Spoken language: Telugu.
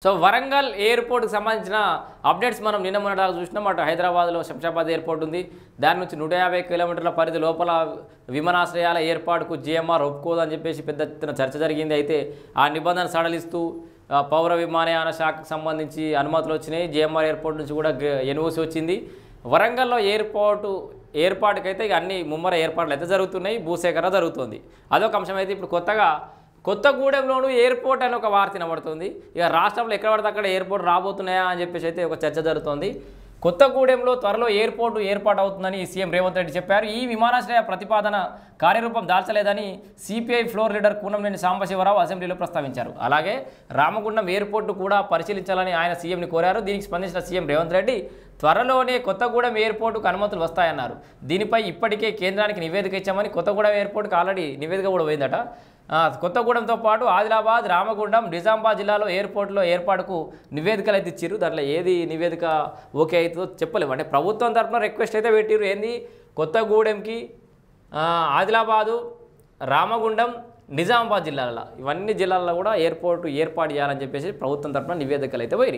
సో వరంగల్ ఎయిర్పోర్ట్కి సంబంధించిన అప్డేట్స్ మనం నిన్న మొన్నటి చూసినాం. అటు హైదరాబాద్లో శంషాబాద్ ఎయిర్పోర్ట్ ఉంది. దాని నుంచి 150 కిలోమీటర్ల పరిధి లోపల విమానాశ్రయాల ఏర్పాటుకు జీఎంఆర్ ఒప్పుకోదని చెప్పేసి పెద్ద ఎత్తున చర్చ జరిగింది. అయితే ఆ నిబంధన సడలిస్తూ పౌర విమానయాన శాఖకు సంబంధించి అనుమతులు వచ్చినాయి. జీఎంఆర్ ఎయిర్పోర్ట్ నుంచి కూడా ఎన్ఓసి వచ్చింది. వరంగల్లో ఏర్పాటుకైతే ఇక అన్ని ముమ్మర ఏర్పాట్లు అయితే జరుగుతున్నాయి. భూసేకరణ జరుగుతుంది. అదొక అంశం. అయితే ఇప్పుడు కొత్తగూడెంలోనూ ఎయిర్పోర్ట్ అని ఒక వార్త వినబడుతుంది. ఇక రాష్ట్రంలో ఎక్కడ పడితే అక్కడ ఎయిర్పోర్ట్ రాబోతున్నాయా అని చెప్పేసి అయితే ఒక చర్చ జరుగుతోంది. కొత్తగూడెంలో త్వరలో ఎయిర్పోర్టు ఏర్పాటు అవుతుందని సీఎం రేవంత్ రెడ్డి చెప్పారు. ఈ విమానాశ్రయ ప్రతిపాదన కార్యరూపం దాల్చలేదని CPI floor leader Koonamneni Sambasivarao అసెంబ్లీలో ప్రస్తావించారు. అలాగే రామగుండం ఎయిర్పోర్టు కూడా పరిశీలించాలని ఆయన సీఎంని కోరారు. దీనికి స్పందించిన సీఎం రేవంత్ రెడ్డి త్వరలోనే కొత్తగూడెం ఎయిర్పోర్టుకు అనుమతులు వస్తాయన్నారు. దీనిపై ఇప్పటికే కేంద్రానికి నివేదిక ఇచ్చామని, కొత్తగూడెం ఎయిర్పోర్టుకు ఆల్రెడీ నివేదిక కూడా పోయిందట. కొత్తగూడెంతో పాటు ఆదిలాబాద్, రామగుండం, నిజామాబాద్ జిల్లాలో ఎయిర్పోర్టులో ఏర్పాటుకు నివేదికలు అయితే ఇచ్చారు. దాంట్లో ఏది నివేదిక ఓకే అవుతుందో చెప్పలేము. అంటే ప్రభుత్వం తరఫున రిక్వెస్ట్ అయితే పెట్టిరు. ఏంది కొత్తగూడెంకి ఆదిలాబాదు, రామగుండం, నిజామాబాద్ జిల్లాలలో ఇవన్నీ జిల్లాల్లో కూడా ఏర్పాటు చేయాలని చెప్పేసి ప్రభుత్వం తరఫున నివేదికలు అయితే పోయి